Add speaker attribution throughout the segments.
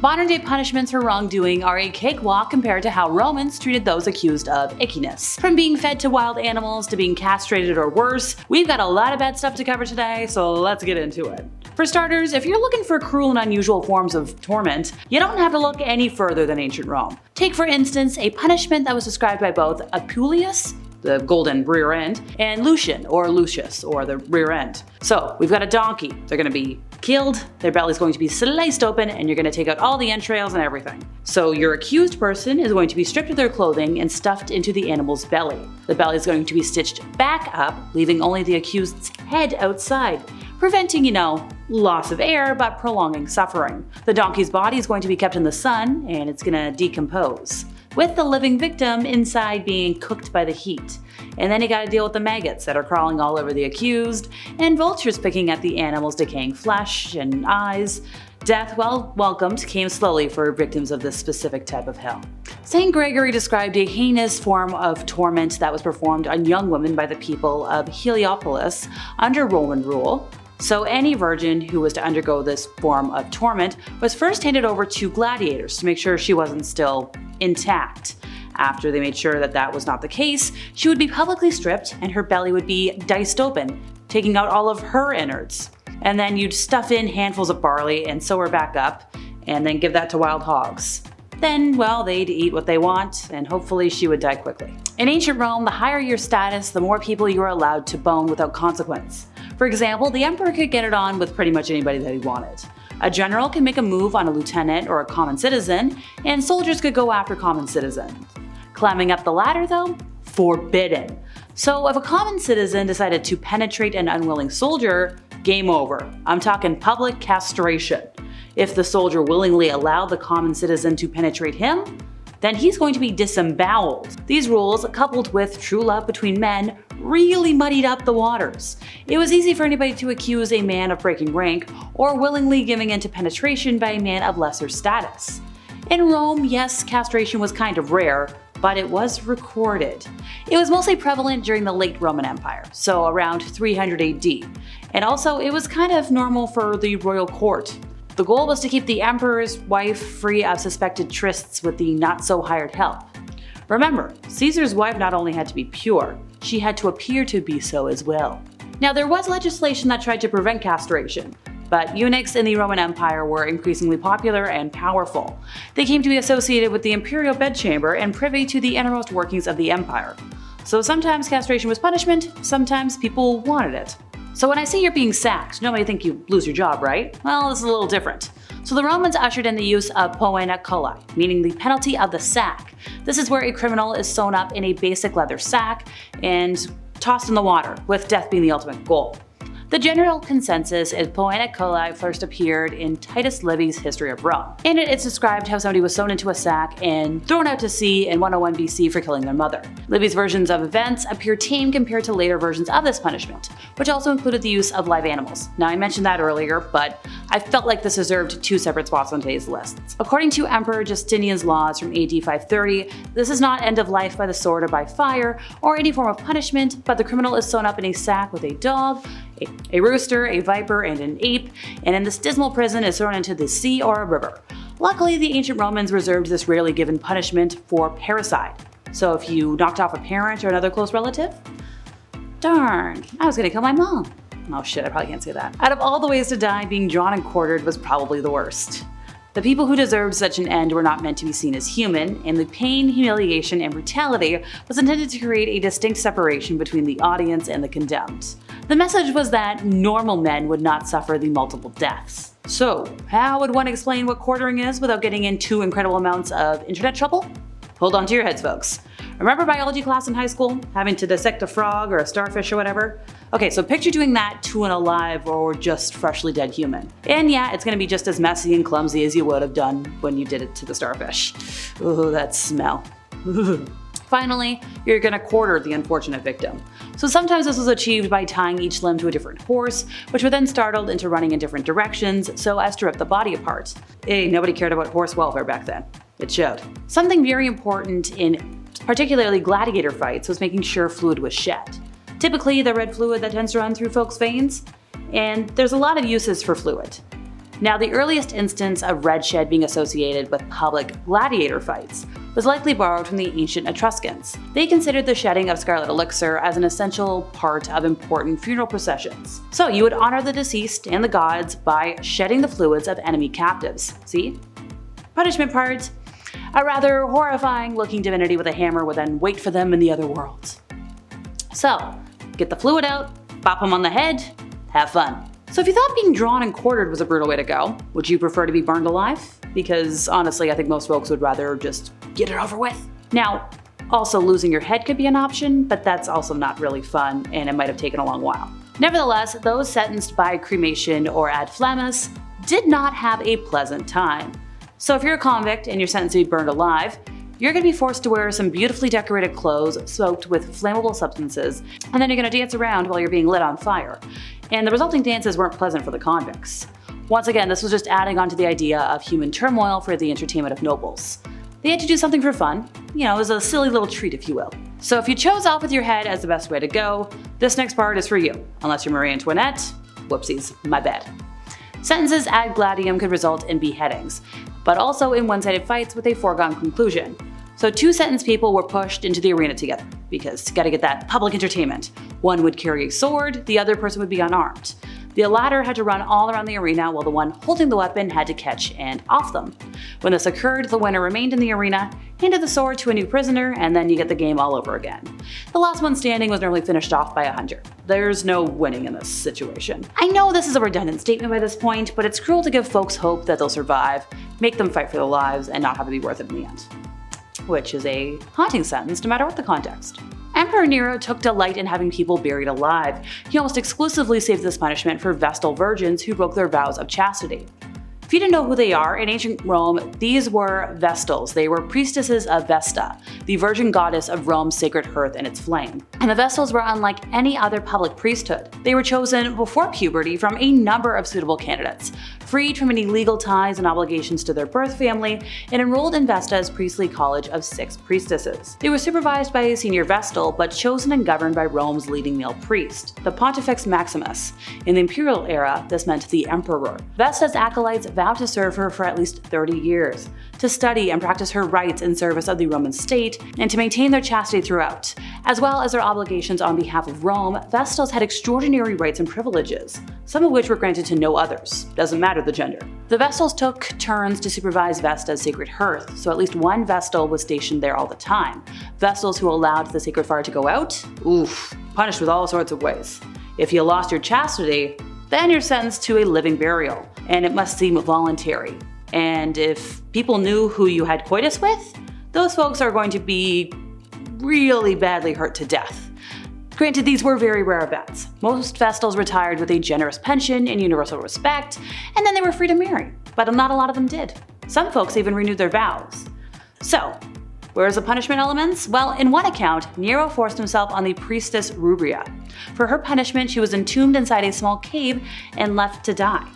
Speaker 1: Modern-day punishments for wrongdoing are a cakewalk compared to how Romans treated those accused of ickiness. From being fed to wild animals to being castrated or worse, we've got a lot of bad stuff to cover today, so let's get into it. For starters, if you're looking for cruel and unusual forms of torment, you don't have to look any further than ancient Rome. Take for instance a punishment that was described by both Apuleius, the golden rear end, and Lucian, or Lucius, or the rear end. So we've got a donkey. They're going to be killed, their belly's going to be sliced open, and you're going to take out all the entrails and everything. So your accused person is going to be stripped of their clothing and stuffed into the animal's belly. The belly is going to be stitched back up, leaving only the accused's head outside, preventing, loss of air but prolonging suffering. The donkey's body is going to be kept in the sun and it's going to decompose, with the living victim inside being cooked by the heat. And then you gotta deal with the maggots that are crawling all over the accused, and vultures picking at the animal's decaying flesh and eyes. Death, well welcomed, came slowly for victims of this specific type of hell. St. Gregory described a heinous form of torment that was performed on young women by the people of Heliopolis under Roman rule. So any virgin who was to undergo this form of torment was first handed over to gladiators to make sure she wasn't still intact. After they made sure that that was not the case, she would be publicly stripped and her belly would be diced open, taking out all of her innards. And then you'd stuff in handfuls of barley and sew her back up, and then give that to wild hogs. Then, well, they'd eat what they want, and hopefully she would die quickly. In ancient Rome, the higher your status, the more people you were allowed to bone without consequence. For example, the emperor could get it on with pretty much anybody that he wanted. A general could make a move on a lieutenant or a common citizen, and soldiers could go after common citizens. Climbing up the ladder, though, forbidden. So if a common citizen decided to penetrate an unwilling soldier, game over. I'm talking public castration. If the soldier willingly allowed the common citizen to penetrate him, then he's going to be disemboweled. These rules, coupled with true love between men, really muddied up the waters. It was easy for anybody to accuse a man of breaking rank or willingly giving into penetration by a man of lesser status. In Rome, yes, castration was kind of rare, but it was recorded. It was mostly prevalent during the late Roman Empire, so around 300 AD, and also it was kind of normal for the royal court. The goal was to keep the emperor's wife free of suspected trysts with the not-so-hired help. Remember, Caesar's wife not only had to be pure, she had to appear to be so as well. Now there was legislation that tried to prevent castration, but eunuchs in the Roman Empire were increasingly popular and powerful. They came to be associated with the imperial bedchamber and privy to the innermost workings of the empire. So sometimes castration was punishment, sometimes people wanted it. So when I say you're being sacked, nobody think you lose your job, right? Well, this is a little different. So the Romans ushered in the use of poena coli, meaning the penalty of the sack. This is where a criminal is sewn up in a basic leather sack and tossed in the water, with death being the ultimate goal. The general consensus is poena coli first appeared in Titus Livy's History of Rome. In it, it's described how somebody was sewn into a sack and thrown out to sea in 101 BC for killing their mother. Livy's versions of events appear tame compared to later versions of this punishment, which also included the use of live animals. Now I mentioned that earlier, but I felt like this deserved two separate spots on today's lists. According to Emperor Justinian's laws from AD 530, this is not end of life by the sword or by fire, or any form of punishment, but the criminal is sewn up in a sack with a dog, a rooster, a viper, and an ape, and in this dismal prison is thrown into the sea or a river. Luckily, the ancient Romans reserved this rarely given punishment for parricide. So if you knocked off a parent or another close relative, darn, I was gonna kill my mom. Oh shit, I probably can't say that. Out of all the ways to die, being drawn and quartered was probably the worst. The people who deserved such an end were not meant to be seen as human, and the pain, humiliation, and brutality was intended to create a distinct separation between the audience and the condemned. The message was that normal men would not suffer the multiple deaths. So, how would one explain what quartering is without getting into incredible amounts of internet trouble? Hold on to your heads, folks. Remember biology class in high school? Having to dissect a frog or a starfish or whatever? Okay, so picture doing that to an alive or just freshly dead human. And yeah, it's gonna be just as messy and clumsy as you would have done when you did it to the starfish. Ooh, that smell. Finally, you're gonna quarter the unfortunate victim. So sometimes this was achieved by tying each limb to a different horse, which were then startled into running in different directions so as to rip the body apart. Hey, nobody cared about horse welfare back then. It showed. Something very important in particularly gladiator fights was making sure fluid was shed. Typically the red fluid that tends to run through folks' veins, and there's a lot of uses for fluid. Now, the earliest instance of red shed being associated with public gladiator fights was likely borrowed from the ancient Etruscans. They considered the shedding of scarlet elixir as an essential part of important funeral processions. So you would honor the deceased and the gods by shedding the fluids of enemy captives. See? Punishment part. A rather horrifying looking divinity with a hammer would then wait for them in the other world. So, get the fluid out, bop them on the head, have fun. So if you thought being drawn and quartered was a brutal way to go, would you prefer to be burned alive? Because honestly, I think most folks would rather just get it over with. Now, also losing your head could be an option, but that's also not really fun, and it might have taken a long while. Nevertheless, those sentenced by cremation or ad flammis did not have a pleasant time. So if you're a convict and you're sentenced to be burned alive, you're going to be forced to wear some beautifully decorated clothes soaked with flammable substances, and then you're going to dance around while you're being lit on fire. And the resulting dances weren't pleasant for the convicts. Once again, this was just adding on to the idea of human turmoil for the entertainment of nobles. They had to do something for fun, as a silly little treat if you will. So if you chose off with your head as the best way to go, this next part is for you. Unless you're Marie Antoinette, whoopsies, my bad. Sentences ad gladium could result in beheadings, but also in one-sided fights with a foregone conclusion. So two sentenced people were pushed into the arena together, because you gotta get that public entertainment. One would carry a sword, the other person would be unarmed. The latter had to run all around the arena while the one holding the weapon had to catch and off them. When this occurred, the winner remained in the arena, handed the sword to a new prisoner, and then you get the game all over again. The last one standing was normally finished off by a hunter. There's no winning in this situation. I know this is a redundant statement by this point, but it's cruel to give folks hope that they'll survive, make them fight for their lives, and not have it be worth it in the end. Which is a haunting sentence no matter what the context. Emperor Nero took delight in having people buried alive. He almost exclusively saved this punishment for Vestal virgins who broke their vows of chastity. If you didn't know who they are, in ancient Rome, these were Vestals. They were priestesses of Vesta, the virgin goddess of Rome's sacred hearth and its flame. And the Vestals were unlike any other public priesthood. They were chosen before puberty from a number of suitable candidates, freed from any legal ties and obligations to their birth family, and enrolled in Vesta's priestly college of 6 priestesses. They were supervised by a senior Vestal, but chosen and governed by Rome's leading male priest, the Pontifex Maximus. In the imperial era, this meant the emperor. Vesta's acolytes vowed to serve her for at least 30 years, to study and practice her rites in service of the Roman state, and to maintain their chastity throughout. As well as their obligations on behalf of Rome, Vestals had extraordinary rights and privileges, some of which were granted to no others. Doesn't matter the gender. The Vestals took turns to supervise Vesta's sacred hearth, so at least one Vestal was stationed there all the time. Vestals who allowed the sacred fire to go out? Oof, punished with all sorts of ways. If you lost your chastity, then you're sentenced to a living burial, and it must seem voluntary. And if people knew who you had coitus with, those folks are going to be really badly hurt to death. Granted, these were very rare events. Most Vestals retired with a generous pension and universal respect, and then they were free to marry, but not a lot of them did. Some folks even renewed their vows. So, where's the punishment elements? Well, in one account, Nero forced himself on the priestess Rubria. For her punishment, she was entombed inside a small cave and left to die.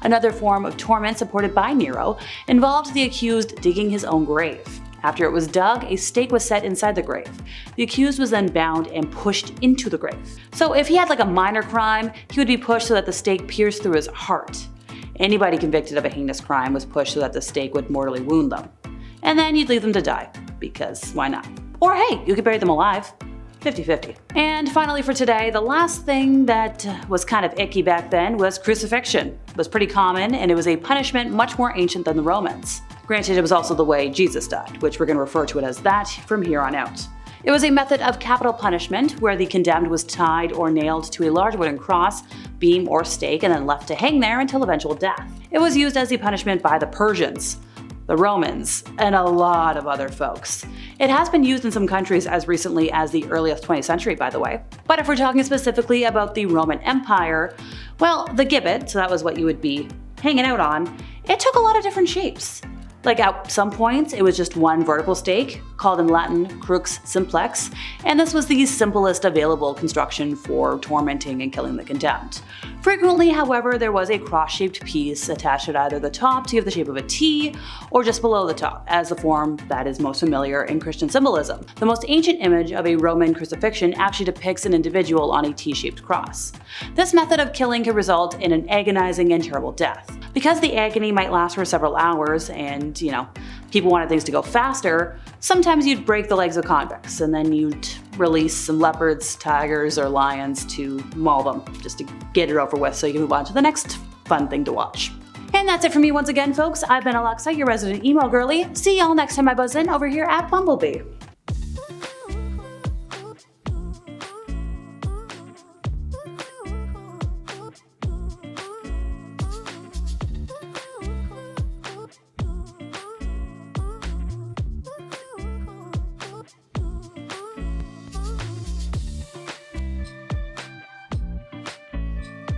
Speaker 1: Another form of torment supported by Nero involved the accused digging his own grave. After it was dug, a stake was set inside the grave. The accused was then bound and pushed into the grave. So if he had like a minor crime, he would be pushed so that the stake pierced through his heart. Anybody convicted of a heinous crime was pushed so that the stake would mortally wound them. And then you'd leave them to die, because why not? Or hey, you could bury them alive. 50-50. And finally for today, the last thing that was kind of icky back then was crucifixion. It was pretty common, and it was a punishment much more ancient than the Romans. Granted, it was also the way Jesus died, which we're going to refer to it as that from here on out. It was a method of capital punishment where the condemned was tied or nailed to a large wooden cross, beam, or stake and then left to hang there until eventual death. It was used as a punishment by the Persians, the Romans, and a lot of other folks. It has been used in some countries as recently as the earliest 20th century, by the way. But if we're talking specifically about the Roman Empire, well, the gibbet, so that was what you would be hanging out on, it took a lot of different shapes. Like at some points, it was just one vertical stake, called in Latin crux simplex, and this was the simplest available construction for tormenting and killing the condemned. Frequently, however, there was a cross-shaped piece attached at either the top to give the shape of a T, or just below the top, as the form that is most familiar in Christian symbolism. The most ancient image of a Roman crucifixion actually depicts an individual on a T-shaped cross. This method of killing could result in an agonizing and terrible death. Because the agony might last for several hours and, people wanted things to go faster, sometimes you'd break the legs of convicts and then you'd release some leopards, tigers, or lions to maul them, just to get it over with so you can move on to the next fun thing to watch. And that's it for me once again, folks. I've been Alexa, your resident emo girly. See y'all next time I buzz in over here at Bumblebee.